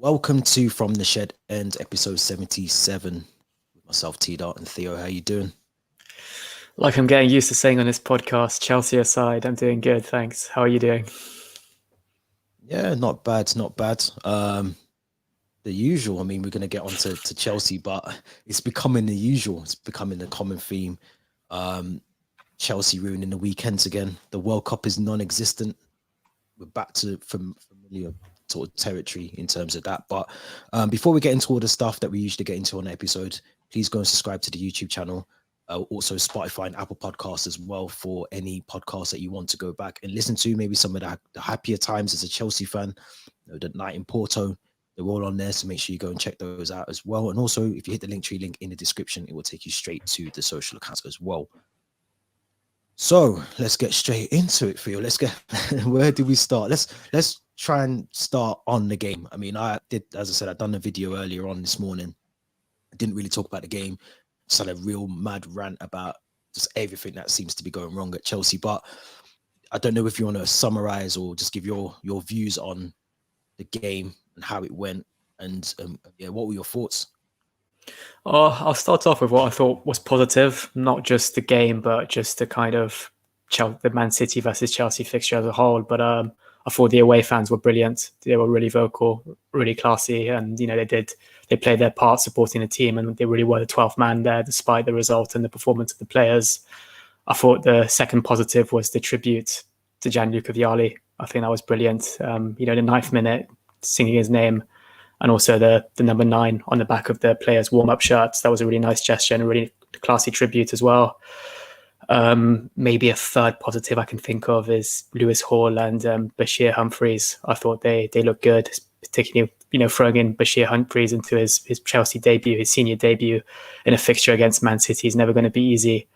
Welcome to From the Shed End, episode 77. With myself, T.Dot and Theo. How you doing? Like I'm getting used to saying on this podcast, Chelsea aside, I'm doing good, thanks. How are you doing? Yeah, not bad, not bad. The usual. I mean, we're going to get on to Chelsea, but it's becoming the usual. It's becoming a common theme. Um, Chelsea ruining the weekends again. The World Cup is non-existent. We're back to familiar sort of territory in terms of that. But before we get into all the stuff that we usually get into on the episode, please go and subscribe to the YouTube channel. Also Spotify and Apple Podcasts as well for any podcasts that you want to go back and listen to. Maybe some of the happier times as a Chelsea fan, the night in Porto, they're all on there. So make sure you go and check those out as well. And also, if you hit the Linktree link in the description, it will take you straight to the social accounts as well. So let's get straight into it, Theo. Let's get where do we start? Let's try and start on the game. I mean, I did, as I said, I've done a video earlier on this morning. I didn't really talk about the game. Just had a real mad rant about just everything that seems to be going wrong at Chelsea. But I don't know if you want to summarize or just give your views on the game and how it went. And yeah, what were your thoughts? I'll start off with what I thought was positive, not just the game, but just the kind of the Man City versus Chelsea fixture as a whole. But I thought the away fans were brilliant. They were really vocal, really classy, and they played their part supporting the team, and they really were the 12th man there, despite the result and the performance of the players. I thought the second positive was the tribute to Gianluca Vialli. I think that was brilliant. The 9th minute, singing his name, and also the number 9 on the back of the players' warm-up shirts. That was a really nice gesture and a really classy tribute as well. Maybe a third positive I can think of is Lewis Hall and Bashir Humphreys. I thought they looked good, particularly throwing in Bashir Humphreys into his Chelsea debut, his senior debut in a fixture against Man City is never going to be easy.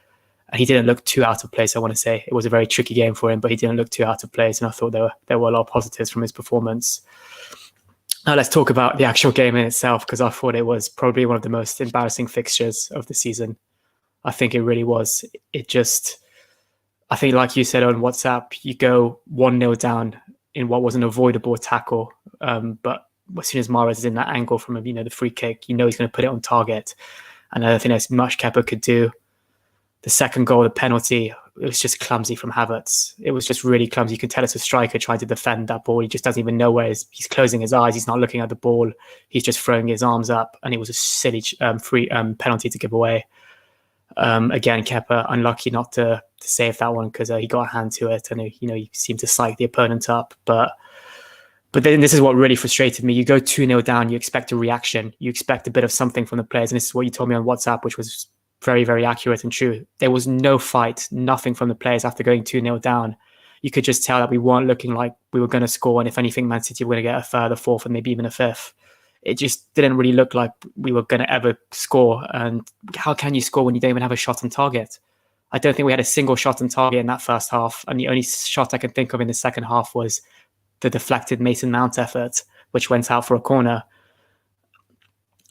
And he didn't look too out of place, I want to say. It was a very tricky game for him, but he didn't look too out of place, and I thought there were a lot of positives from his performance. Now let's talk about the actual game in itself, because I thought it was probably one of the most embarrassing fixtures of the season. I think it really was. I think like you said on WhatsApp, you go 1-0 down in what was an avoidable tackle. But as soon as Mahrez is in that angle from the free kick, he's going to put it on target. And I don't think there's much Kepa could do. The second goal, the penalty, it was just clumsy from Havertz. It was just really clumsy. You could tell it's a striker trying to defend that ball. He just doesn't even know where he's closing his eyes. He's not looking at the ball. He's just throwing his arms up. And it was a silly free penalty to give away. Again, Kepa unlucky not to save that one because he got a hand to it and he seemed to psych the opponent up. But then this is what really frustrated me. You go 2-0 down, you expect a reaction, you expect a bit of something from the players, and this is what you told me on WhatsApp, which was very, very accurate and true. There was no fight, nothing from the players after going 2-0 down. You could just tell that we weren't looking like we were going to score, and if anything, Man City were going to get a third, a fourth, and maybe even a fifth. It just didn't really look like we were going to ever score. And how can you score when you don't even have a shot on target? I don't think we had a single shot on target in that first half. And the only shot I can think of in the second half was the deflected Mason Mount effort, which went out for a corner.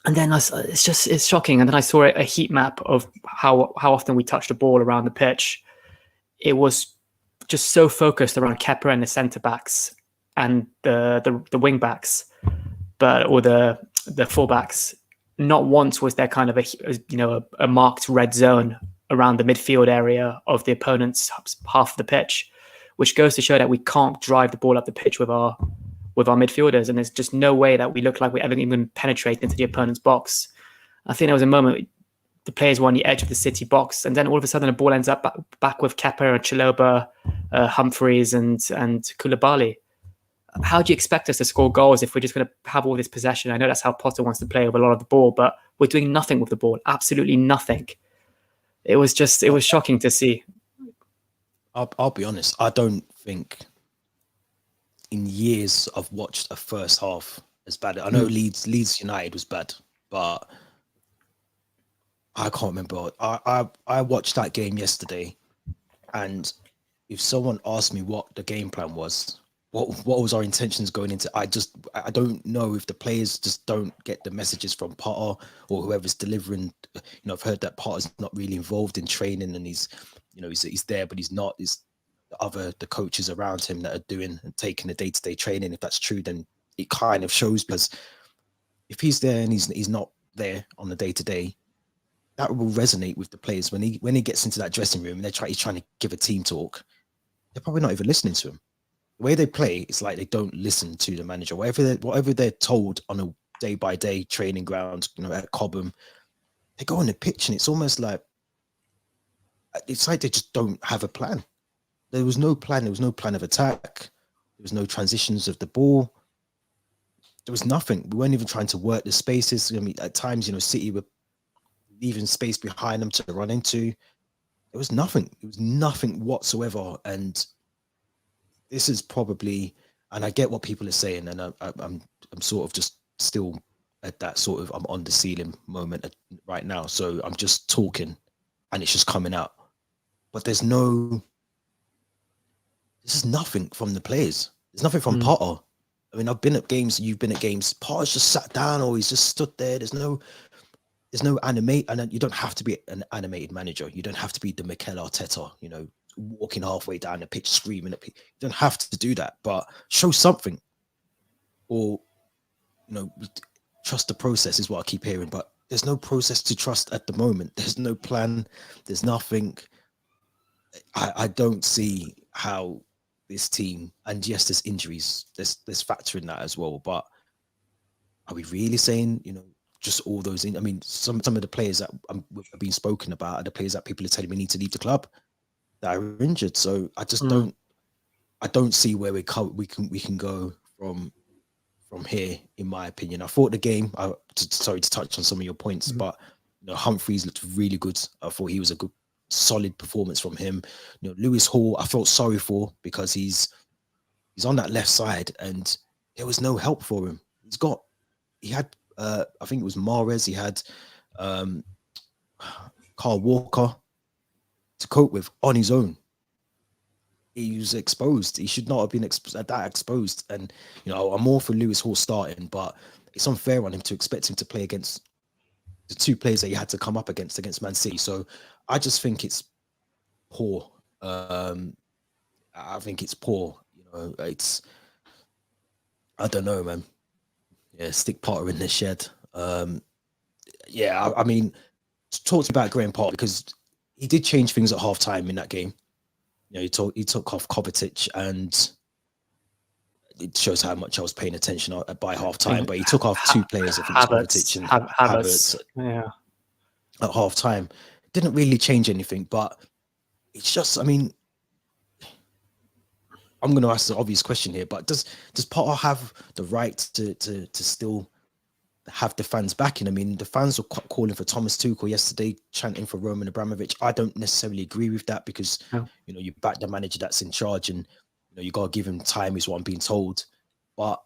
And then it's shocking. And then I saw a heat map of how often we touched the ball around the pitch. It was just so focused around Kepa and the centre backs and the wing backs. Or the fullbacks. Not once was there kind of a marked red zone around the midfield area of the opponent's half of the pitch, which goes to show that we can't drive the ball up the pitch with our midfielders, and there's just no way that we look like we ever even penetrate into the opponent's box. I think there was a moment the players were on the edge of the City box, and then all of a sudden the ball ends up back with Kepa and Chalobah, Humphreys and Koulibaly. How do you expect us to score goals if we're just going to have all this possession? I know that's how Potter wants to play with a lot of the ball, but we're doing nothing with the ball. Absolutely nothing. It was shocking to see. I'll be honest. I don't think in years I've watched a first half as bad. I know Leeds United was bad, but I can't remember. I watched that game yesterday, and if someone asked me what the game plan was, what was our intentions going into, I don't know if the players just don't get the messages from Potter or whoever's delivering. I've heard that Potter's not really involved in training, and he's there, but he's not. It's the coaches around him that are doing and taking the day-to-day training. If that's true, then it kind of shows, because if he's there and he's not there on the day to day, that will resonate with the players when he gets into that dressing room and he's trying to give a team talk. They're probably not even listening to him. The way they play, it's like they don't listen to the manager. Whatever they're told on a day by day training ground, at Cobham, they go on the pitch and it's almost like they just don't have a plan. There was no plan. There was no plan of attack. There was no transitions of the ball. There was nothing. We weren't even trying to work the spaces. I mean, at times, City were leaving space behind them to run into. There was nothing. It was nothing whatsoever. And this is probably, and I get what people are saying, and I'm sort of just still at that sort of I'm on the ceiling moment right now. So I'm just talking, and it's just coming out. But this is nothing from the players. There's nothing from Potter. I mean, I've been at games, you've been at games. Potter's just sat down, or he's just stood there. There's no animate, and you don't have to be an animated manager. You don't have to be the Mikel Arteta, walking halfway down the pitch, screaming at people. You don't have to do that, but show something, or trust the process is what I keep hearing. But there's no process to trust at the moment. There's no plan. There's nothing. I don't see how this team, and yes, there's injuries. There's factor in that as well. But are we really saying, just all those? I mean, some of the players that have been spoken about are the players that people are telling me need to leave the club that are injured. So I just don't see where we can go from here. In my opinion, I thought the game. Sorry to touch on some of your points, but Humphreys looked really good. I thought he was a good, solid performance from him. Lewis Hall, I felt sorry for, because he's on that left side and there was no help for him. He had I think it was Mahrez, he had Carl Walker to cope with on his own. He was exposed. He should not have been that exposed. And I'm all for Lewis Hall starting, but it's unfair on him to expect him to play against the two players that he had to come up against Man City. So I just think it's poor. I think it's poor. It's, I don't know, man. Yeah, stick Potter in the shed. I mean, talked about Graham Potter, because he did change things at half time in that game. He took off Kovacic, and it shows how much I was paying attention by half time. But he took off two players, I think it was Kovacic and Havertz. Yeah. At half time. Didn't really change anything, but it's just, I mean, I'm going to ask the obvious question here, but does Potter have the right to still have the fans backing? I mean, the fans were calling for Thomas Tuchel yesterday, chanting for Roman Abramovich. I don't necessarily agree with that, because you back the manager that's in charge, and you got to give him time, is what I'm being told. But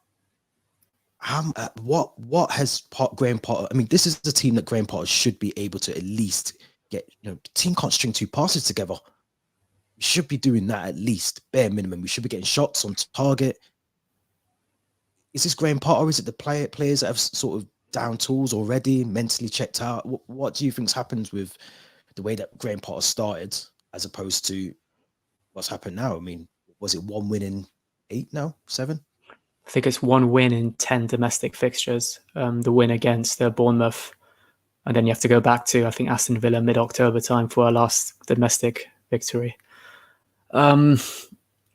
what has Graham Potter? I mean, this is the team that Graham Potter should be able to at least get. The team can't string two passes together. We should be doing that at least, bare minimum. We should be getting shots on target. Is this Graham Potter? Is it the players that have sort of down tools already, mentally checked out? What do you think's happened with the way that Graham Potter started, as opposed to what's happened now? I mean, was it 1 win in 8 now? 7? I think it's 1 win in 10 domestic fixtures. The win against Bournemouth, and then you have to go back to, I think, Aston Villa mid-October time for our last domestic victory.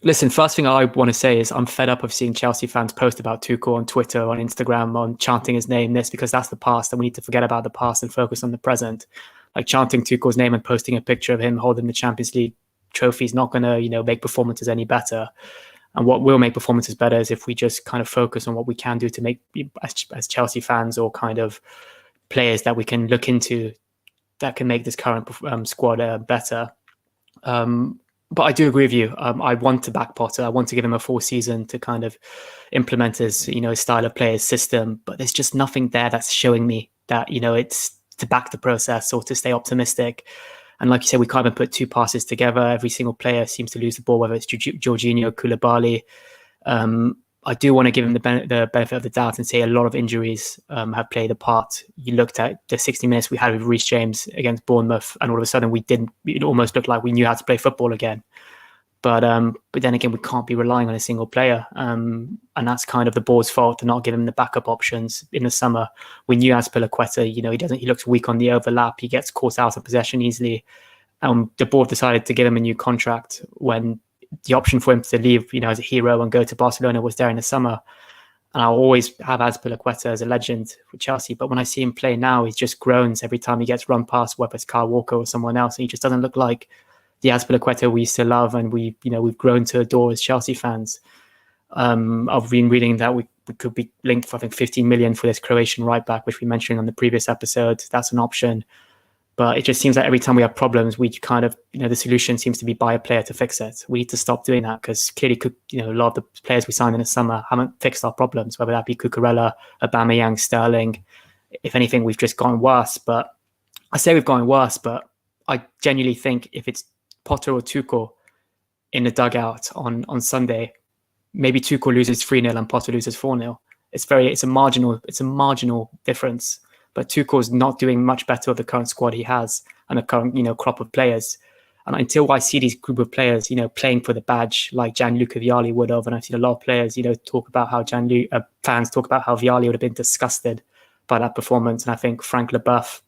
Listen, first thing I want to say is I'm fed up of seeing Chelsea fans post about Tuchel on Twitter, on Instagram, on chanting his name, because that's the past, and we need to forget about the past and focus on the present. Like, chanting Tuchel's name and posting a picture of him holding the Champions League trophy is not going to, make performances any better. And what will make performances better is if we just kind of focus on what we can do to make, as Chelsea fans, or kind of players that we can look into that can make this current squad better. But I do agree with you. I want to back Potter. I want to give him a full season to kind of implement his, his style of play, his system. But there's just nothing there that's showing me that, it's to back the process or to stay optimistic. And like you said, we can't even put two passes together. Every single player seems to lose the ball, whether it's Jorginho, Koulibaly. I do want to give him the benefit of the doubt and say a lot of injuries have played a part. You looked at the 60 minutes we had with Reece James against Bournemouth, and all of a sudden it almost looked like we knew how to play football again. But then again, we can't be relying on a single player, and that's kind of the board's fault to not give him the backup options in the summer. We knew Azpilicueta, he looks weak on the overlap. He gets caught out of possession easily. The board decided to give him a new contract when the option for him to leave, as a hero and go to Barcelona was there in the summer. And I'll always have Azpilicueta as a legend for Chelsea. But when I see him play now, he just groans every time he gets run past, whether it's Kyle Walker or someone else. And he just doesn't look like the Azpilicueta we used to love and we've grown to adore as Chelsea fans. I've been reading that we could be linked for, I think, 15 million for this Croatian right back, which we mentioned on the previous episode. That's an option. But it just seems like every time we have problems, we kind of, the solution seems to be buy a player to fix it. We need to stop doing that because clearly, a lot of the players we signed in the summer haven't fixed our problems, whether that be Cucurella, Aubameyang, Sterling. If anything, we've just gotten worse. But I say we've gotten worse, but I genuinely think if it's Potter or Tuchel in the dugout on Sunday, maybe Tuchel loses 3-0 and Potter loses 4-0. It's a marginal difference. But Tuchel's not doing much better with the current squad he has and the current, crop of players. And until I see these group of players, playing for the badge like Gianluca Vialli would have, and I've seen a lot of players, talk about how fans talk about how Vialli would have been disgusted by that performance. And I think Frank Leboeuf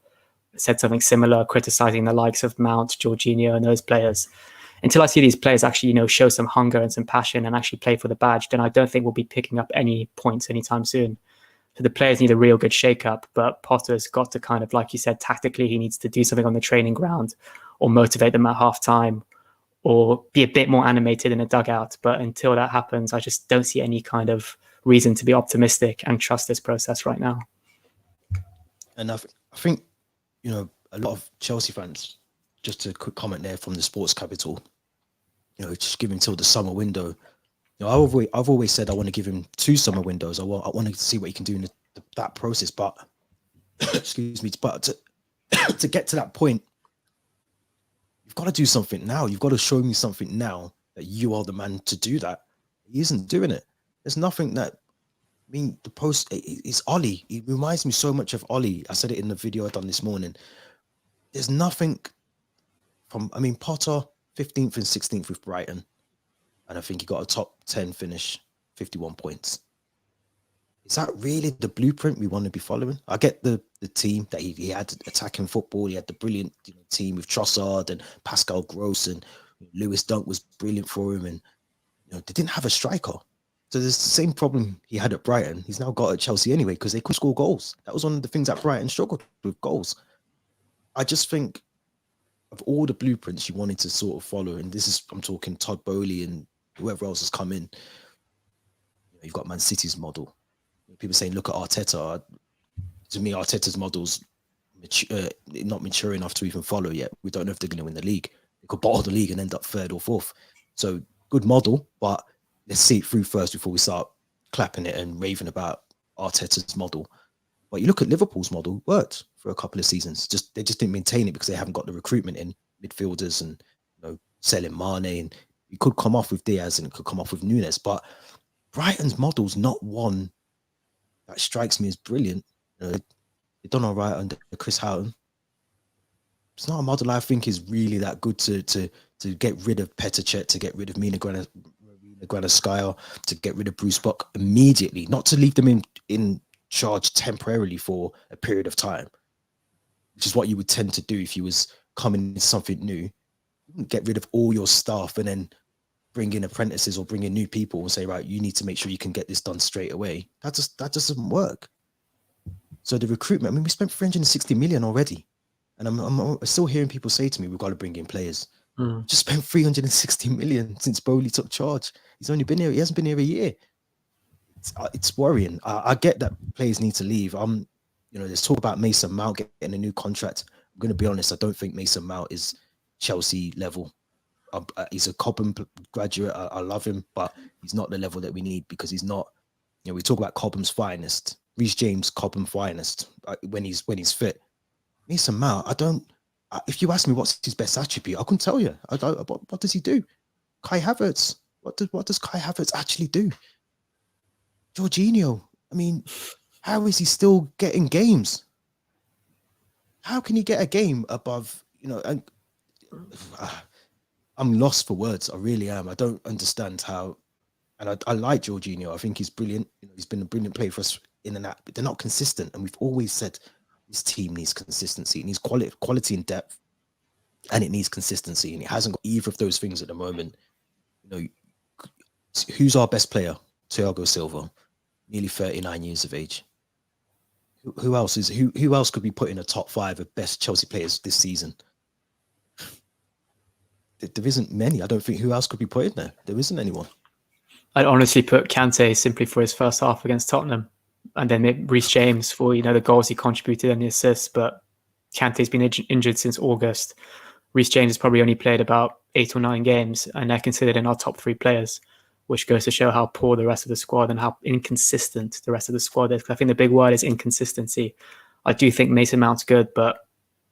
said something similar, criticizing the likes of Mount, Jorginho, and those players. Until I see these players actually, show some hunger and some passion and actually play for the badge, then I don't think we'll be picking up any points anytime soon. So the players need a real good shake-up, but Potter's got to kind of, like you said, tactically, he needs to do something on the training ground or motivate them at half-time or be a bit more animated in a dugout. But until that happens, I just don't see any kind of reason to be optimistic and trust this process right now. And I think, a lot of Chelsea fans, just a quick comment there from the sports capital, just give him till the summer window. I've always said I want to give him 2 summer windows. I want to see what he can do in that process. But excuse me, but to get to that point, you've got to do something now. You've got to show me something now that you are the man to do that. He isn't doing it. There's nothing that. I mean, the post is Ollie. He reminds me so much of Ollie. I said it in the video I done this morning. There's nothing from. I mean, Potter 15th and 16th with Brighton. And I think he got a top 10 finish, 51 points. Is that really the blueprint we want to be following? I get the team that he had attacking football. He had the brilliant team with Trossard and Pascal Gross, and Lewis Dunk was brilliant for him. And they didn't have a striker. So there's the same problem he had at Brighton. He's now got at Chelsea anyway because they could score goals. That was one of the things that Brighton struggled with, goals. I just think of all the blueprints you wanted to sort of follow, and I'm talking Todd Bowley and whoever else has come in. You've got Man City's model. People saying, look at Arteta. To me, Arteta's model's not mature enough to even follow yet. We don't know if they're going to win the league. They could bottle the league and end up 3rd or 4th. So good model, but let's see it through first before we start clapping it and raving about Arteta's model. But you look at Liverpool's model, worked for a couple of seasons. They just didn't maintain it because they haven't got the recruitment in midfielders and selling Mane, and you could come off with Diaz and it could come off with Nunes. But Brighton's model's not one that strikes me as brilliant. They've done all right under Chris Houghton. It's not a model I think is really that good to get rid of Petr Cech, to get rid of Mina Granadskaya, to get rid of Bruce Buck immediately, not to leave them in charge temporarily for a period of time, which is what you would tend to do if you was coming into something new. You wouldn't get rid of all your staff and then bring in apprentices or bring in new people and say, right, you need to make sure you can get this done straight away. That doesn't work. So the recruitment, I mean, we spent 360 million already. And I'm still hearing people say to me, we've got to bring in players. Just spent 360 million since Bowley took charge. He hasn't been here a year. It's worrying. I get that players need to leave. There's talk about Mason Mount getting a new contract. I'm going to be honest, I don't think Mason Mount is Chelsea level. He's a Cobham graduate. I love him, but he's not the level that we need because he's not. We talk about Cobham's finest. Reece James, Cobham finest when he's fit. Mason Mount, I don't. If you ask me what's his best attribute, I couldn't tell you. What does he do? Kai Havertz. What does Kai Havertz actually do? Jorginho. I mean, how is he still getting games? How can he get a game above? And I'm lost for words. I really am. I don't understand how. And I like Jorginho. I think he's brilliant. He's been a brilliant player for us in and out, but they're not consistent. And we've always said this team needs consistency. It needs quality and depth, and it needs consistency. And it hasn't got either of those things at the moment. Who's our best player? Thiago Silva, nearly 39 years of age. Who else is who else could be put in a top 5 of best Chelsea players this season? There isn't many. I don't think who else could be put in there. There isn't anyone. I'd honestly put Kante simply for his first half against Tottenham, and then Reece James for the goals he contributed and the assists. But Kante's been injured since August. Reece James has probably only played about 8 or 9 games, and they're considered in our top 3 players, which goes to show how poor the rest of the squad and how inconsistent the rest of the squad is. I think the big word is inconsistency. I do think Mason Mount's good, but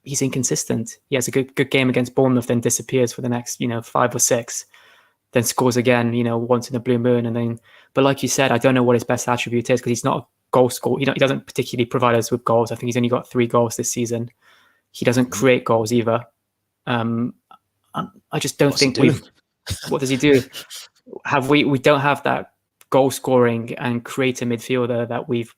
he's inconsistent. He has a good game against Bournemouth, then disappears for the next 5 or 6, then scores again once in a blue moon, and then. But like you said, I don't know what his best attribute is because he's not a goal scorer. He doesn't particularly provide us with goals. I think he's only got 3 goals this season. He doesn't create goals either. I just don't think we've. What does he do? We don't have that goal scoring and creative midfielder that we've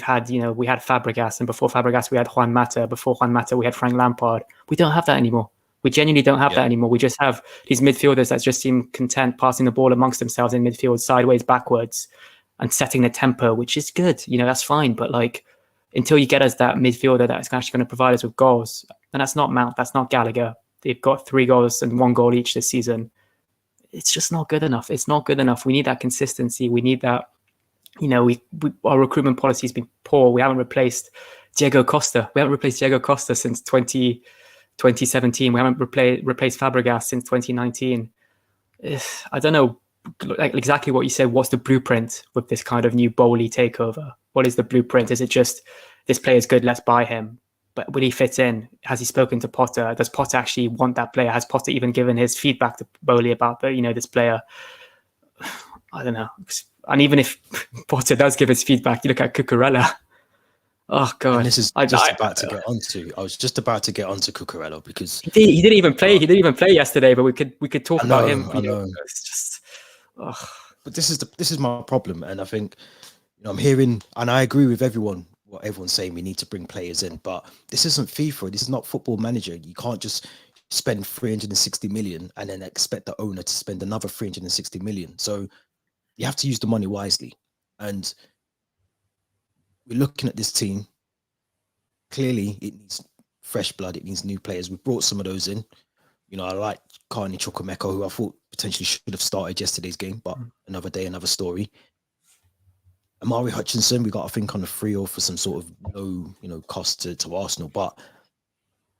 had. We had Fabregas, and before Fabregas we had Juan Mata. Before Juan Mata we had Frank Lampard. We don't have that anymore. We genuinely don't have that anymore. We just have these midfielders that just seem content passing the ball amongst themselves in midfield, sideways, backwards, and setting the tempo, which is good. That's fine. But until you get us that midfielder that's actually going to provide us with goals, and that's not Mount, that's not Gallagher. They've got 3 goals and 1 goal each this season. It's just not good enough. It's not good enough. We need that consistency. We need that. Our recruitment policy has been poor. We haven't replaced Diego Costa. We haven't replaced Diego Costa since 2017. We haven't replaced Fabregas since 2019. I don't know exactly what you said. What's the blueprint with this kind of new Bowley takeover? What is the blueprint? Is it just this player's good, let's buy him? But will he fit in? Has he spoken to Potter? Does Potter actually want that player? Has Potter even given his feedback to Bowley about this player? I don't know. And even if Potter does give his feedback, you look at Cucurella. Oh God! And this is I was just about to get onto Cucurella because he didn't even play. He didn't even play yesterday. But we could talk about him. I know. It's just. But this is my problem, and I think I'm hearing, and I agree with what everyone's saying. We need to bring players in, but this isn't FIFA. This is not Football Manager. You can't just spend 360 million and then expect the owner to spend another 360 million. So you have to use the money wisely. And we're looking at this team. Clearly, it needs fresh blood. It needs new players. We've brought some of those in. I like Carney Chukwuemeka, who I thought potentially should have started yesterday's game, but another day, another story. Amari Hutchinson, we got, I think, on a free or for some sort of low, cost to Arsenal. But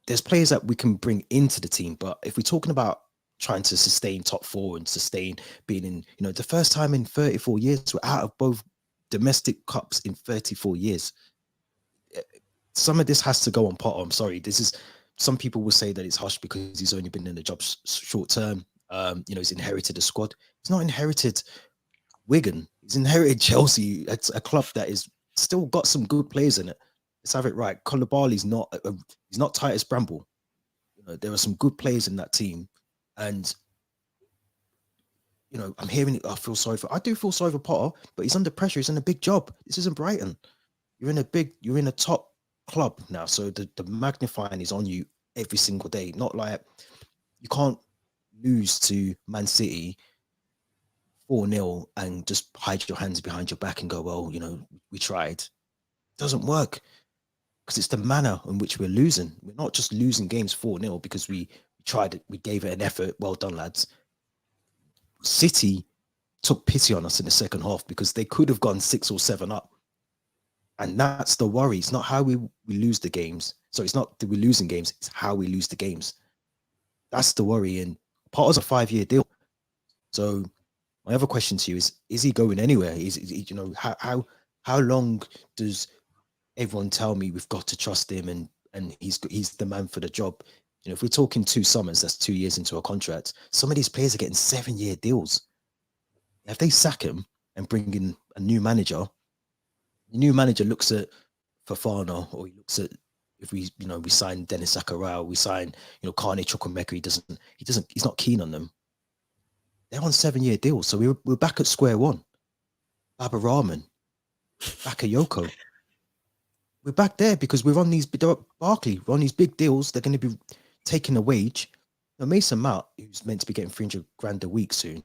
there's players that we can bring into the team. But if we're talking about trying to sustain top 4 and sustain being in, the first time in 34 years, we're out of both domestic cups in 34 years. Some of this has to go on Potter. I'm sorry. Some people will say that it's hush because he's only been in the job short term. He's inherited a squad. He's not inherited Wigan. He's inherited Chelsea. It's a club that is still got some good players in it. Let's have it right. Koulibaly's he's not Titus Bramble. There are some good players in that team, and I'm hearing it. I do feel sorry for Potter, but he's under pressure. He's in a big job. This isn't Brighton. You're in a top club now, so the magnifying is on you every single day. Not like you can't lose to Man City 4-0 and just hide your hands behind your back and go, well, we tried. It doesn't work because it's the manner in which we're losing. We're not just losing games 4-0 because we tried it, we gave it an effort. Well done, lads. City took pity on us in the second half because they could have gone 6 or 7 up. And that's the worry. It's not how we lose the games. So it's not that we're losing games, it's how we lose the games. That's the worry. And Potter's a 5-year deal. So my other question to you is he going anywhere? How long does everyone tell me we've got to trust him and he's the man for the job? If we're talking 2 summers, that's 2 years into a contract. Some of these players are getting 7-year deals. If they sack him and bring in a new manager, the new manager looks at Fofana, or he looks at if we sign Dennis Zakaria, we sign Carney Chukwuemeka. He's not keen on them. They're on 7-year deals, so we're back at square one. Baba Rahman, Bakayoko. We're back there because we're on these Barkley. We're on these big deals. They're going to be taking a wage. Now Mason Mount, who's meant to be getting 300 grand a week soon,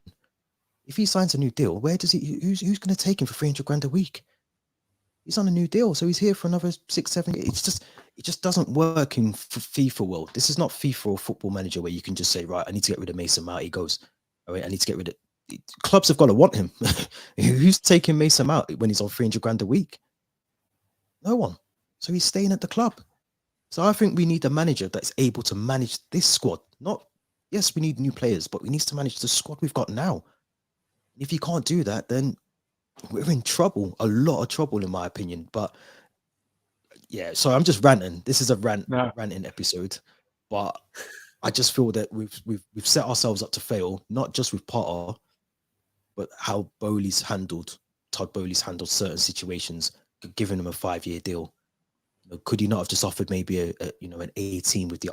if he signs a new deal, where does he? Who's going to take him for 300 grand a week? He's on a new deal, so he's here for another 6-7 years. It just doesn't work in FIFA world. This is not FIFA or Football Manager where you can just say, right, I need to get rid of Mason Mount. He goes, all right, I need to get rid of. Clubs have got to want him. Who's taking Mason Mount when he's on 300 grand a week? No one. So he's staying at the club. So I think we need a manager that's able to manage this squad. Yes, we need new players, but we need to manage the squad we've got now. And if you can't do that, then we're in trouble, a lot of trouble, in my opinion. But yeah, so I'm just ranting. This is a ranting episode, but I just feel that we've set ourselves up to fail, not just with Potter, but how Todd Bowley's handled certain situations, giving him a 5-year deal. Could he not have just offered maybe an 18 with the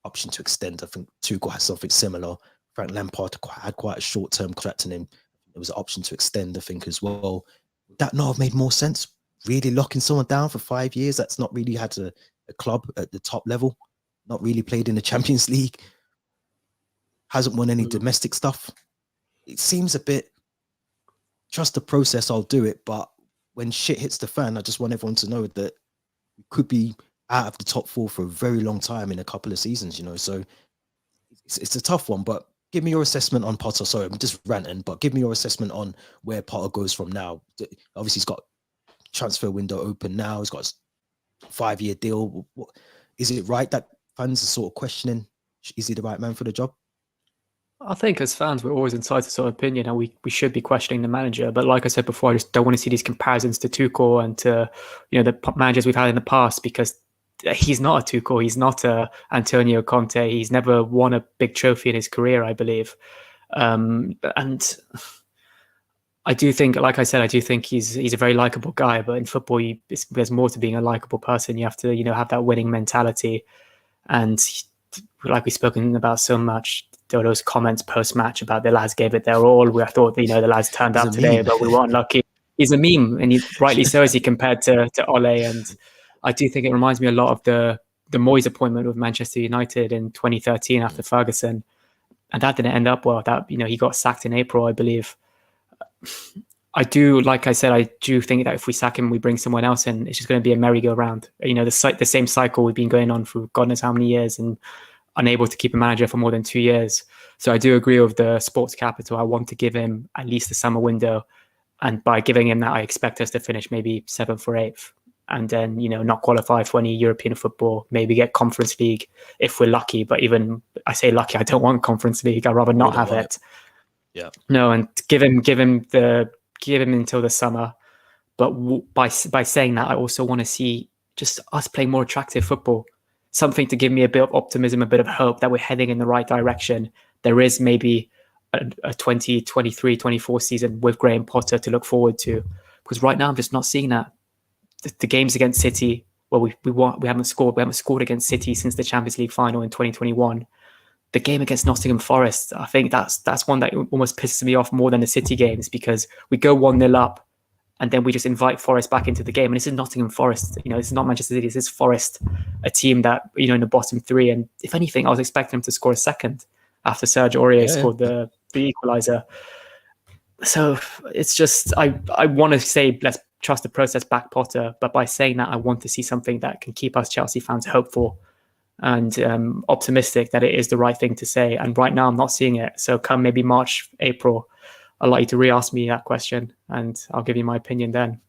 option to extend? I think Tuchel has something similar. Frank Lampard had quite a short-term contract, and there was an option to extend, I think, as well. Would that not have made more sense? Really locking someone down for 5 years that's not really had a club at the top level, not really played in the Champions League, hasn't won any domestic stuff. It seems a bit, trust the process, I'll do it. But when shit hits the fan, I just want everyone to know that we could be out of the top 4 for a very long time in a couple of seasons, So it's a tough one, but give me your assessment on Potter. Sorry, I'm just ranting, but give me your assessment on where Potter goes from now. Obviously, he's got transfer window open now. He's got a 5-year deal. Is it right that fans are sort of questioning, is he the right man for the job? I think as fans, we're always entitled to our opinion, and we should be questioning the manager. But like I said before, I just don't want to see these comparisons to Tuchel and to the managers we've had in the past, because he's not a Tuchel, he's not a Antonio Conte. He's never won a big trophy in his career, I believe. And I do think, like I said, I do think he's a very likable guy. But in football, there's more to being a likable person. You have to have that winning mentality. And like we've spoken about so much, there were those comments post-match about the lads gave it their all. I thought, the lads turned up today, but we weren't lucky. He's a meme, and rightly so, as he compared to Ole. And I do think it reminds me a lot of the Moyes appointment with Manchester United in 2013 after Ferguson. And that didn't end up well. That he got sacked in April, I believe. I do, like I said, I do think that if we sack him, we bring someone else in, it's just going to be a merry-go-round. The same cycle we've been going on for God knows how many years, and unable to keep a manager for more than 2 years. So I do agree with the sports capital. I want to give him at least the summer window. And by giving him that, I expect us to finish maybe 7th or 8th. And then, not qualify for any European football, maybe get Conference League if we're lucky. But even, I say lucky, I don't want Conference League. I'd rather not have it. Yeah. No, and give him until the summer. But by saying that, I also want to see just us play more attractive football. Something to give me a bit of optimism, a bit of hope that we're heading in the right direction. There is maybe a 2023, 24 season with Graham Potter to look forward to. Because right now I'm just not seeing that. The games against City, well, we haven't scored. We haven't scored against City since the Champions League final in 2021. The game against Nottingham Forest, I think that's one that almost pisses me off more than the City games, because we go 1-0 up and then we just invite Forest back into the game. And this is Nottingham Forest. This is not Manchester City. This is Forest, a team that, in the bottom 3. And if anything, I was expecting them to score a second after Serge Aurier scored the equaliser. So it's just, I want to say, let's trust the process, back Potter. But by saying that, I want to see something that can keep us Chelsea fans hopeful and optimistic that it is the right thing to say. And right now I'm not seeing it. So come maybe March, April, I'd like you to re-ask me that question and I'll give you my opinion then.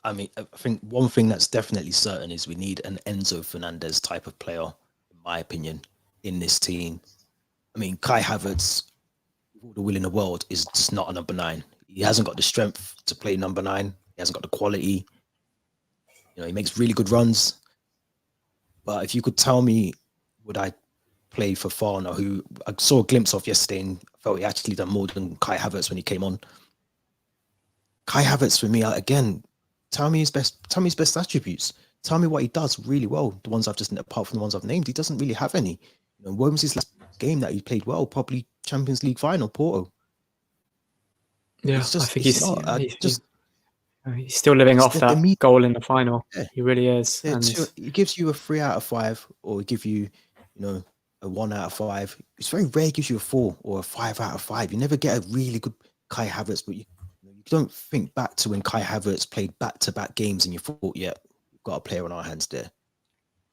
I mean, I think one thing that's definitely certain is we need an Enzo Fernandez type of player, in my opinion, in this team. I mean, Kai Havertz, with all the will in the world, is just not a number 9. He hasn't got the strength to play number 9. He hasn't got the quality. He makes really good runs. But if you could tell me, would I play for Fofana, who I saw a glimpse of yesterday and felt he actually done more than Kai Havertz when he came on. Kai Havertz, for me, again, tell me his best attributes. Tell me what he does really well. The ones I've just, apart from the ones I've named, he doesn't really have any. When was his last game that he played well? Probably Champions League final, Porto. Yeah, It's I just, think it's not. I just he's still living it's off the that media. goal in the final. Yeah, He really is. And it gives you a 3 out of 5, or it give you, a 1 out of 5. It's very rare it gives you a 4 or a 5 out of 5. You never get a really good Kai Havertz, but you don't think back to when Kai Havertz played back-to-back games and you thought, yeah, we've got a player on our hands there.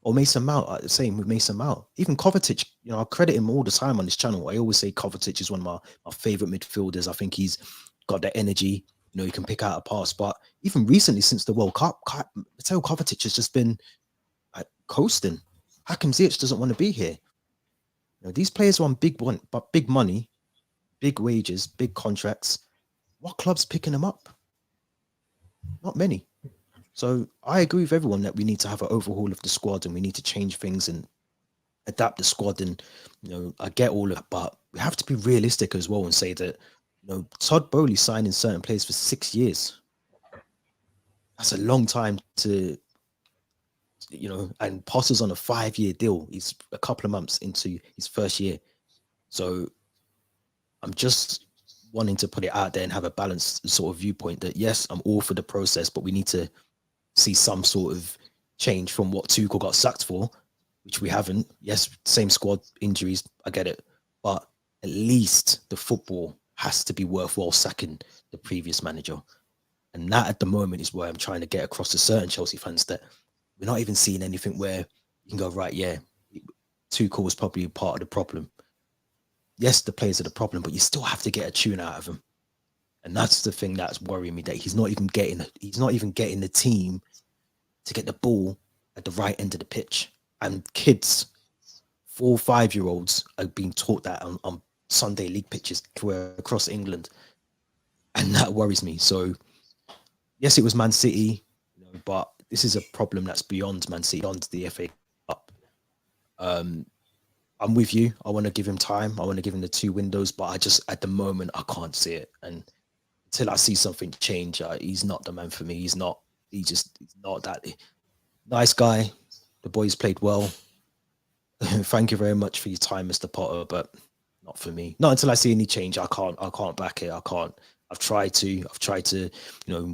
Or Mason Mount, the same with Mason Mount. Even Kovacic, I credit him all the time on this channel. I always say Kovacic is one of my favorite midfielders. I think he's got that energy. He can pick out a pass. But even recently, since the World Cup, Mateo Kovacic has just been coasting. Hakim Ziyech doesn't want to be here. These players are on big money, big wages, big contracts. What club's picking them up? Not many. So I agree with everyone that we need to have an overhaul of the squad and we need to change things and adapt the squad. And I get all of that, but we have to be realistic as well and say that Todd Bowley signed in certain players for 6 years. That's a long time to and Potter's on a 5-year deal. He's a couple of months into his first year. So I'm just wanting to put it out there and have a balanced sort of viewpoint that yes, I'm all for the process, but we need to see some sort of change from what Tuchel got sacked for, which we haven't. Yes, same squad, injuries, I get it. But at least the football has to be worthwhile sacking the previous manager. And that at the moment is where I'm trying to get across to certain Chelsea fans that we're not even seeing anything where you can go, right, yeah, Tuchel was probably part of the problem. Yes, the players are the problem, but you still have to get a tune out of them. And that's the thing that's worrying me, that he's not even getting the team to get the ball at the right end of the pitch. And kids, 4 or 5-year-olds are being taught that on Sunday league pitches across England. And that worries me. So yes, it was Man City, but this is a problem that's beyond Man City, beyond the FA Cup. I'm with you. I want to give him time. I want to give him the 2 windows, but I just, at the moment, I can't see it. And until I see something change, he's not the man for me. He's not that nice guy. The boys played well. Thank you very much for your time, Mr. Potter, but not for me. Not until I see any change. I can't back it. I can't. I've tried to, in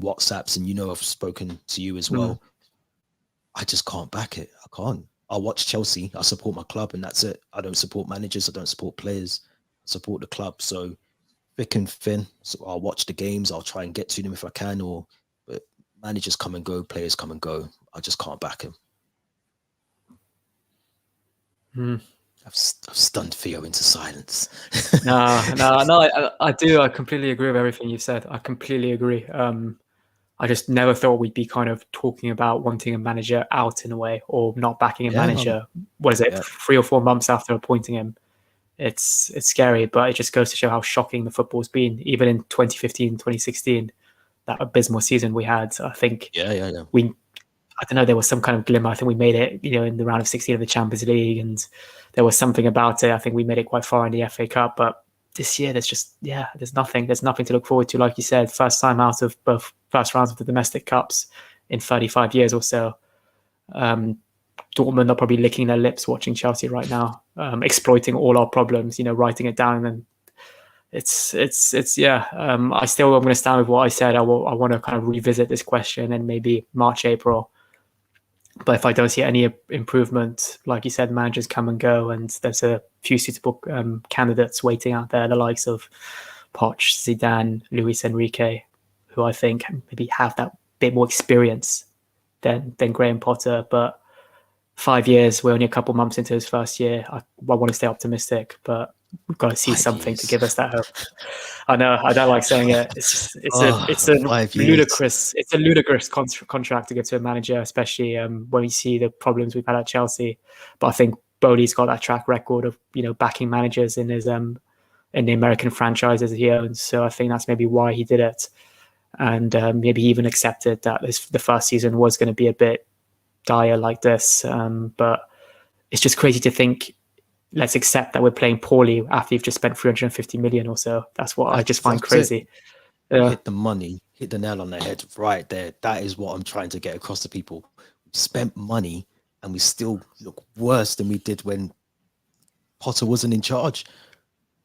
WhatsApps, and I've spoken to you as well. I just can't back it. I can't. I watch Chelsea. I support my club, and that's it. I don't support managers. I don't support players. I support the club. So thick and thin. So I'll watch the games. I'll try and get to them if I can. But managers come and go. Players come and go. I just can't back him. I've stunned Theo into silence. No, I do. I completely agree with everything you said. I completely agree. I just never thought we'd be kind of talking about wanting a manager out in a way, or not backing a manager. What is it? Yeah. 3 or 4 months after appointing him. It's scary, but it just goes to show how shocking the football's been. Even in 2015, 2016, that abysmal season we had, I think I don't know, there was some kind of glimmer. I think we made it, in the round of 16 of the Champions League, and there was something about it. I think we made it quite far in the FA Cup, but this year there's nothing to look forward to. Like you said, first time out of both first rounds of the domestic cups in 35 years or so. Dortmund are probably licking their lips watching Chelsea right now, exploiting all our problems, writing it down. And it's I'm going to stand with what I said. I want to kind of revisit this question in maybe March, April. But if I don't see any improvement, like you said, managers come and go, and there's a few suitable candidates waiting out there, the likes of Poch, Zidane, Luis Enrique, who I think maybe have that bit more experience than Graham Potter. But 5 years, we're only a couple months into his first year. I want to stay optimistic, but we've got to see something to give us that hope. I know, I don't like saying it. It's a ludicrous contract to give to a manager, especially when you see the problems we've had at Chelsea. But I think Bowley's got that track record of backing managers in his in the American franchises he owns. So I think that's maybe why he did it, and maybe he even accepted that the first season was going to be a bit dire like this. But it's just crazy to think, let's accept that we're playing poorly after you've just spent 350 million or so. That's what I just find crazy. Hit the money, hit the nail on the head right there. That is what I'm trying to get across to people. We spent money and we still look worse than we did when Potter wasn't in charge.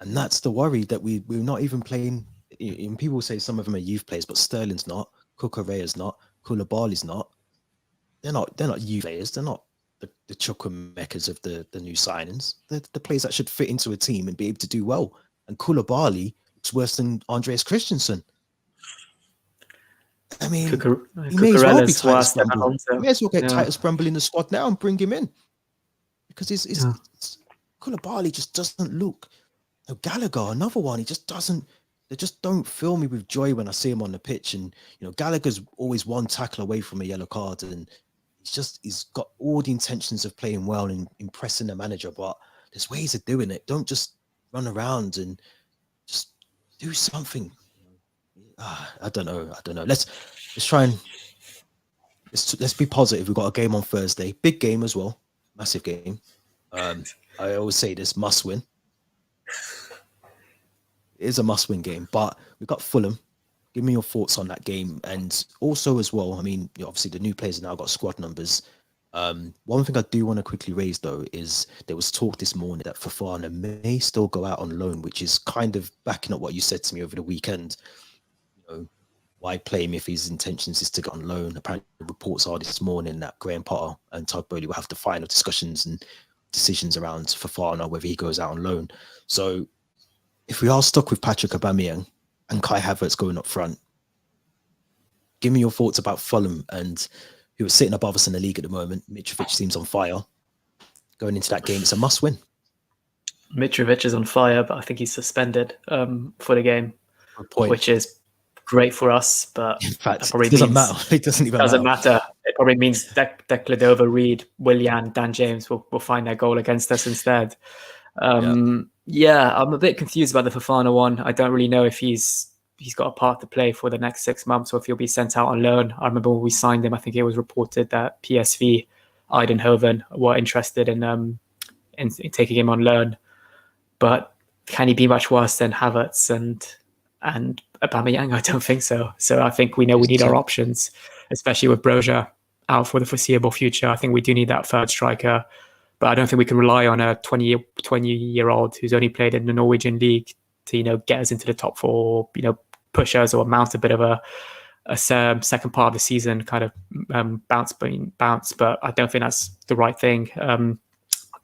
And that's the worry, that we're not even playing. And people say some of them are youth players, but Sterling's not, Kukureya's not, Koulibaly's not. They're not youth players. They're not the Chukwuemekas of the new signings. They're the players that should fit into a team and be able to do well. And Koulibaly, it's worse than Andreas Christensen. I mean, he may as well be Titus Brumble. He may as well get Titus Brumble in the squad now and bring him in, because Koulibaly just doesn't look. Gallagher, another one. He just doesn't. They just don't fill me with joy when I see him on the pitch. And Gallagher's always one tackle away from a yellow card, and he's got all the intentions of playing well and impressing the manager. But there's ways of doing it. Don't just run around and just do something. I don't know. Let's try and let's be positive. We've got a game on Thursday, big game as well, massive game. I always say this, must win. It is a must-win game, but we've got Fulham. Give me your thoughts on that game, and also as well. I mean, obviously the new players have now got squad numbers. One thing I do want to quickly raise though is there was talk this morning that Fofana may still go out on loan, which is kind of backing up what you said to me over the weekend. Why play him if his intentions is to get on loan? Apparently, reports are this morning that Graham Potter and Todd Bowley will have the final discussions and decisions around Fofana, whether he goes out on loan. So if we are stuck with Patrick Aubameyang and Kai Havertz going up front, give me your thoughts about Fulham, and who is sitting above us in the league at the moment. Mitrovic seems on fire. Going into that game, it's a must-win. Mitrovic is on fire, but I think he's suspended for the game, which is great for us. But in fact, it doesn't matter. It doesn't even matter. It probably means that Decladova, Reed, Willian, Dan James will find their goal against us instead. Yeah, I'm a bit confused about the Fofana one. I don't really know if he's got a part to play for the next 6 months, or if he'll be sent out on loan. I remember when we signed him, I think it was reported that PSV Eindhoven were interested in taking him on loan. But can he be much worse than Havertz and Aubameyang? I don't think so. So I think we know we need our options, especially with Broja out for the foreseeable future. I think we do need that third striker. But I don't think we can rely on a 20-year-old who's only played in the Norwegian league to, get us into the top four, push us or mount a bit of a second part of the season kind of bounce. But I don't think that's the right thing.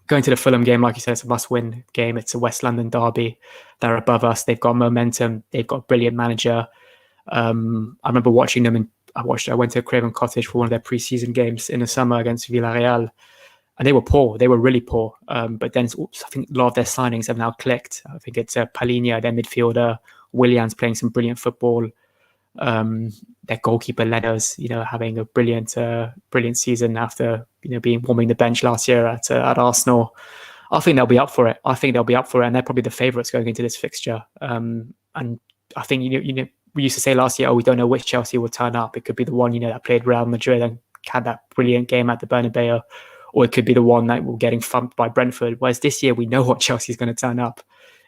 Going to the Fulham game, like you said, it's a must-win game. It's a West London derby. They're above us. They've got momentum. They've got a brilliant manager. I remember watching them, I went to Craven Cottage for one of their pre-season games in the summer against Villarreal. And they were poor. They were really poor. But then I think a lot of their signings have now clicked. I think it's Palhinha, their midfielder. Willian's playing some brilliant football. Their goalkeeper led us, having a brilliant season after, warming the bench last year at Arsenal. I think they'll be up for it. And they're probably the favourites going into this fixture. And I think, we used to say last year, we don't know which Chelsea will turn up. It could be the one, that played Real Madrid and had that brilliant game at the Bernabeu. Or it could be the one that we're getting thumped by Brentford. Whereas this year, we know what Chelsea's going to turn up.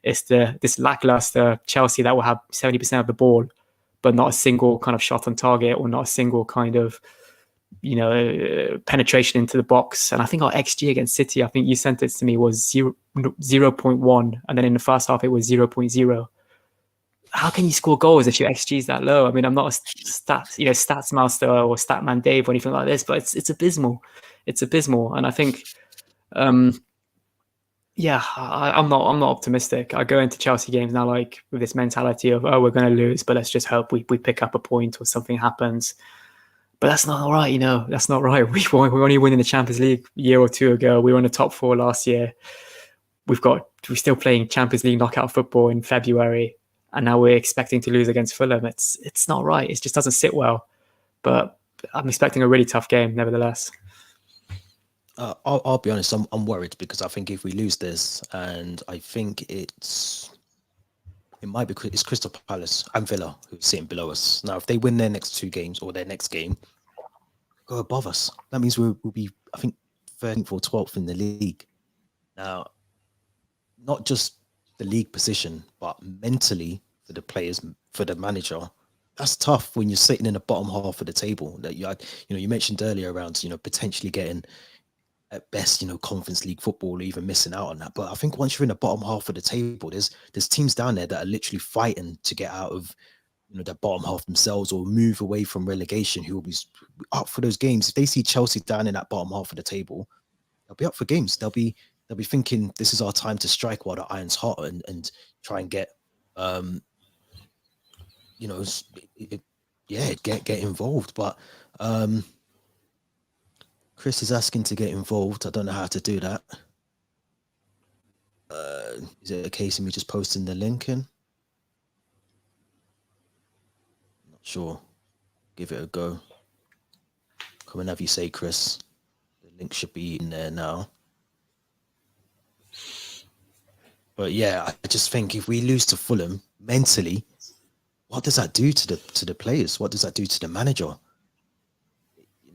It's this lackluster Chelsea that will have 70% of the ball, but not a single kind of shot on target, or not a single kind of, penetration into the box. And I think our XG against City, I think you sent it to me, was 0.1. And then in the first half, it was 0.0. How can you score goals if your XG is that low? I mean, I'm not a stats master or Statman Dave or anything like this, but it's abysmal. It's abysmal. And I think, I'm not optimistic. I go into Chelsea games now with this mentality of, we're going to lose, but let's just hope we pick up a point or something happens. But that's not right, That's not right. We were only winning the Champions League a year or two ago. We were in the top four last year. We're still playing Champions League knockout football in February, and now we're expecting to lose against Fulham. It's not right. It just doesn't sit well. But I'm expecting a really tough game, nevertheless. I'll be honest. I'm worried, because I think if we lose this, and I think it might be, it's Crystal Palace and Villa who's sitting below us. Now, if they win their next 2 games or their next game, go above us. That means we'll be, I think, 13th or 12th in the league. Now, not just the league position, but mentally for the players, for the manager. That's tough when you're sitting in the bottom half of the table. That you mentioned earlier around, potentially getting at best, Conference League football, even missing out on that. But I think once you're in the bottom half of the table, there's teams down there that are literally fighting to get out of the bottom half themselves or move away from relegation, who will be up for those games. If they see Chelsea down in that bottom half of the table, they'll be up for games. They'll be thinking this is our time to strike while the iron's hot and try and get get involved. But Chris is asking to get involved. I don't know how to do that. Is it a case of me just posting the link in? Not sure. Give it a go. Come and have you say, Chris. The link should be in there now. But yeah, I just think if we lose to Fulham mentally, what does that do to the players? What does that do to the manager?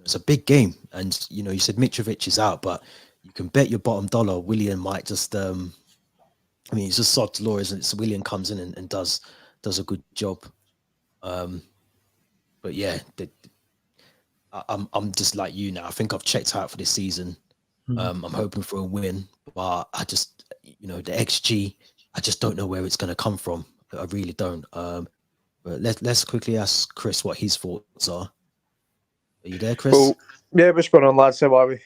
It's a big game, and you said Mitrovic is out, but you can bet your bottom dollar Willian might just. It's just sod's law, isn't it? So Willian comes in and does a good job. But yeah, I'm just like you now. I think I've checked out for this season. I'm hoping for a win, but I just the XG, I just don't know where it's going to come from. I really don't. But let's quickly ask Chris what his thoughts are. Are you there, Chris? Well, yeah, what's going on, lads? How are we?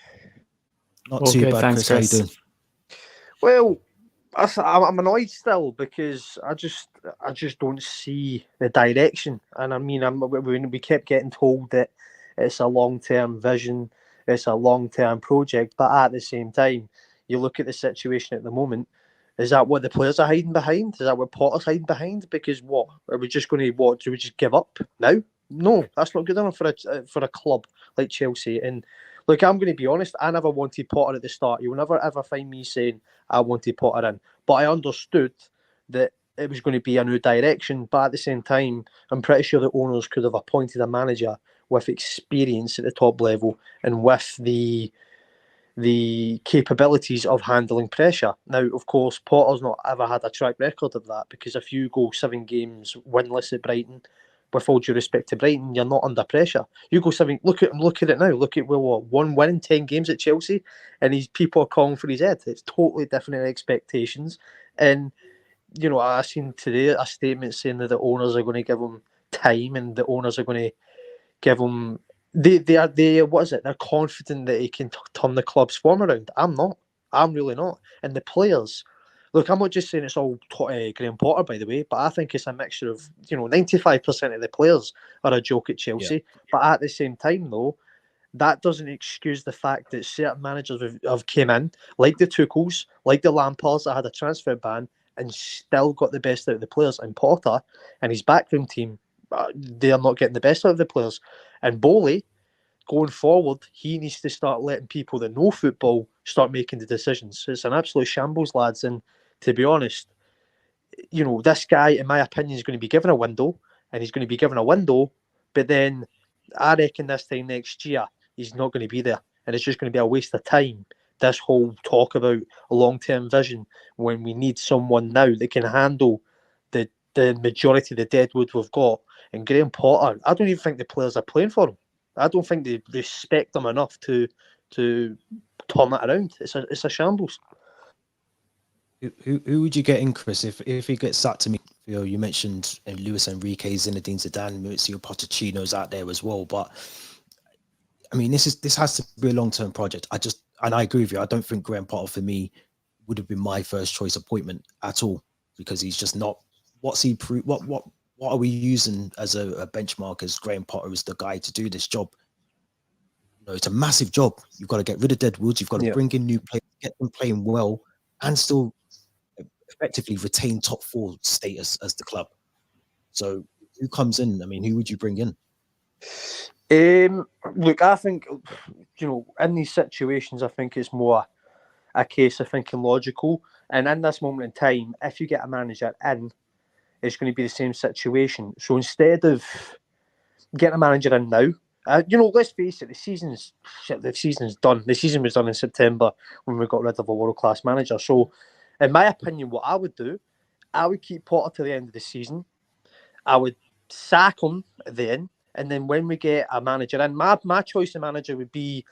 Not too good, bad, thanks, Chris. How you doing? Well, I'm annoyed still because I just don't see the direction. And I mean, we kept getting told that it's a long-term vision, it's a long-term project, but at the same time, you look at the situation at the moment. Is that what the players are hiding behind? Is that what Potter's hiding behind? Because what are we just going to what? Do we just give up now? No, that's not good enough for a club like Chelsea. And look, I'm going to be honest. I never wanted Potter at the start. You'll never ever find me saying I wanted Potter in. But I understood that it was going to be a new direction. But at the same time, I'm pretty sure the owners could have appointed a manager with experience at the top level and with the capabilities of handling pressure. Now, of course, Potter's not ever had a track record of that because if you go 7 games winless at Brighton, with all due respect to Brighton, you're not under pressure. You go 7, look at it now. Look at one win in 10 games at Chelsea, and people are calling for his head. It's totally different expectations. And I seen today a statement saying that the owners are going to give him time, and the owners are going to give him. They what is it? They're confident that he can turn the club's form around. I'm not. I'm really not. And the players. Look, I'm not just saying it's all Graham Potter, by the way, but I think it's a mixture of 95% of the players are a joke at Chelsea. Yeah. But at the same time, though, that doesn't excuse the fact that certain managers have came in, like the Tuchels, like the Lampards that had a transfer ban, and still got the best out of the players. And Potter and his backroom team, they are not getting the best out of the players. And Bowley, going forward, he needs to start letting people that know football start making the decisions. It's an absolute shambles, lads. And to be honest, this guy, in my opinion, is going to be given a window, and he's going to be given a window, but then I reckon this time next year, he's not going to be there. And it's just going to be a waste of time, this whole talk about a long-term vision, when we need someone now that can handle the majority of the deadwood we've got. And Graham Potter, I don't even think the players are playing for him. I don't think they respect them enough to turn it around. It's a shambles. Who would you get in, Chris, if he gets sacked? To me, you mentioned Luis Enrique, Zinedine Zidane, Mauricio Pochettino's out there as well. But I mean, this has to be a long-term project. And I agree with you. I don't think Graham Potter for me would have been my first choice appointment at all, because he's just not. What's he? What are we using as a benchmark as Graham Potter is the guy to do this job? It's a massive job. You've got to get rid of deadwoods. You've got to bring in new players, get them playing well, and still effectively retain top 4 status as the club. So who comes in? I mean, who would you bring in? Look, I think, in these situations, I think it's more a case of thinking logical. And in this moment in time, if you get a manager in, it's going to be the same situation. So instead of getting a manager in now, let's face it, the season's done. The season was done in September when we got rid of a world-class manager. So, in my opinion, what I would do, I would keep Potter to the end of the season. I would sack him then, and then when we get a manager in, my choice of manager would be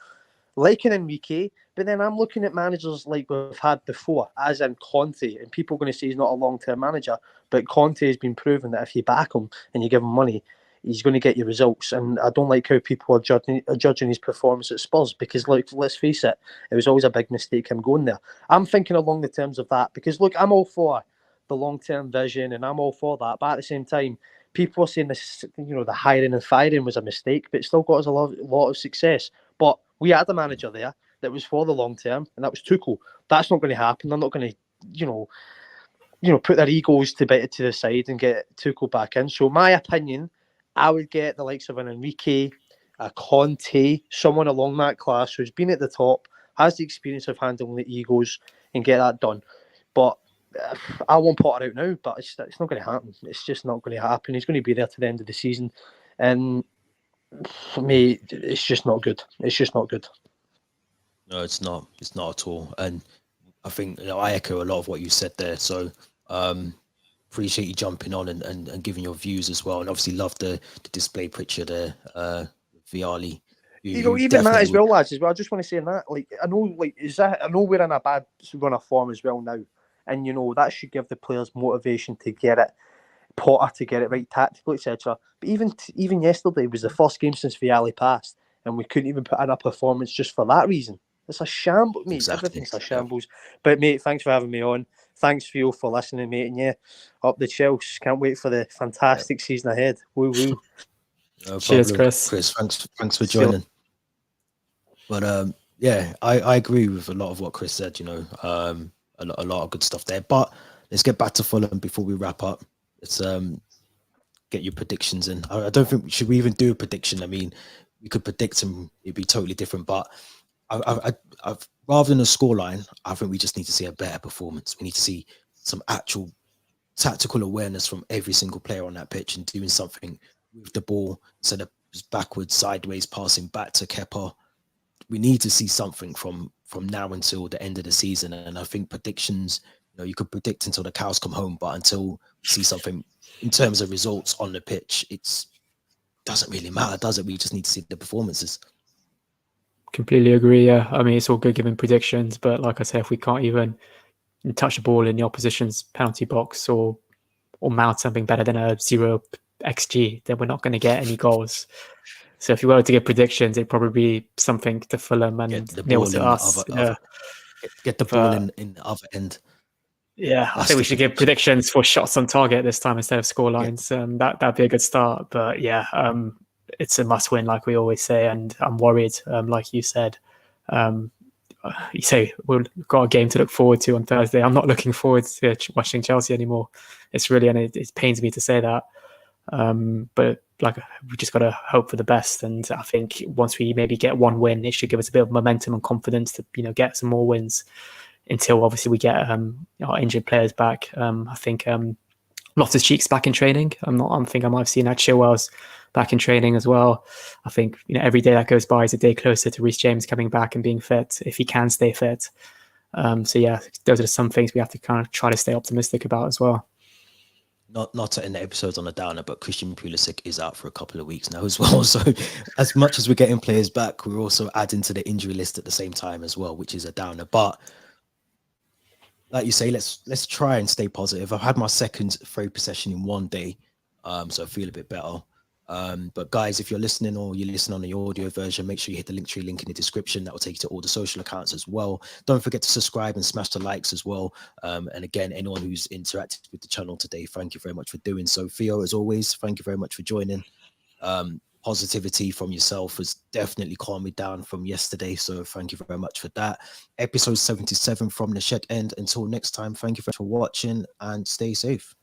like an Enrique, but then I'm looking at managers like we've had before, as in Conte, and people are going to say he's not a long-term manager, but Conte has been proven that if you back him and you give him money, he's going to get you results. And I don't like how people are judging his performance at Spurs, because, like, let's face it, it was always a big mistake him going there. I'm thinking along the terms of that, because, look, I'm all for the long-term vision, and I'm all for that, but at the same time, people are saying this, the hiring and firing was a mistake, but it still got us a lot of success. But we had a manager there that was for the long term, and that was Tuchel. That's not going to happen. They're not going to, put their egos to the side and get Tuchel back in. So, my opinion, I would get the likes of an Enrique, a Conte, someone along that class who's been at the top, has the experience of handling the egos, and get that done. But I want Potter out now, but it's not going to happen. It's just not going to happen. He's going to be there to the end of the season, and for me, it's just not good. It's just not good. No, it's not. It's not at all. And I think I echo a lot of what you said there. So appreciate you jumping on and giving your views as well. And obviously love the display picture there, Viali. Even that as well, lads. As well, I just want to say that, I know we're in a bad run of form as well now, and that should give the players motivation to get it. Potter to get it right tactically, etc. But even yesterday was the first game since Viali passed, and we couldn't even put in a performance just for that reason. It's a shambles, mate. Exactly. Everything's a shambles. Yeah. But mate, thanks for having me on. Thanks, Theo, for listening, mate. And yeah, up the Chelsea. Can't wait for the fantastic season ahead. Woo woo. No Cheers, Chris. Chris, thanks for joining. But yeah, I agree with a lot of what Chris said. A lot of good stuff there. But let's get back to Fulham before we wrap up. Let's get your predictions in. I don't think should we even do a prediction. I mean, we could predict them; it'd be totally different. But I've rather than a scoreline, I think we just need to see a better performance. We need to see some actual tactical awareness from every single player on that pitch and doing something with the ball instead of backwards, sideways passing back to Kepa. We need to see something from now until the end of the season. And I think predictions, you could predict until the cows come home, but until we see something in terms of results on the pitch, it doesn't really matter, does it? We just need to see the performances. Completely agree. Yeah, I mean, it's all good giving predictions, but like I said, if we can't even touch the ball in the opposition's penalty box or mount something better than a 0 XG, then we're not going to get any goals. So if you were to get predictions, it'd probably be something to Fulham and nil to us. Get the ball in the other end. Yeah, I think we should give predictions for shots on target this time instead of score lines. Yeah. That'd be a good start. But yeah, it's a must win, like we always say, and I'm worried, like you said. You say we've got a game to look forward to on Thursday. I'm not looking forward to watching Chelsea anymore. It's really, and it pains me to say that. But we just got to hope for the best. And I think once we maybe get one win, it should give us a bit of momentum and confidence to get some more wins. Until obviously we get our injured players back. I think Loftus-Cheek's back in training. I think I might have seen that Chilwell's back in training as well. I think every day that goes by is a day closer to Reece James coming back and being fit, if he can stay fit. So yeah, those are some things we have to kind of try to stay optimistic about as well. Not to end the episodes on a downer, but Christian Pulisic is out for a couple of weeks now as well. So as much as we're getting players back, we're also adding to the injury list at the same time as well, which is a downer. But like you say, let's try and stay positive. I've had my second free possession in one day, so I feel a bit better. But guys, if you're listening or you listen on the audio version, make sure you hit the Linktree link in the description. That will take you to all the social accounts as well. Don't forget to subscribe and smash the likes as well. And again, anyone who's interacted with the channel today, thank you very much for doing so. Theo, as always, thank you very much for joining. Positivity from yourself has definitely calmed me down from yesterday, so thank you very much for that. Episode 77 from the Shed End. Until next time, thank you for watching and stay safe.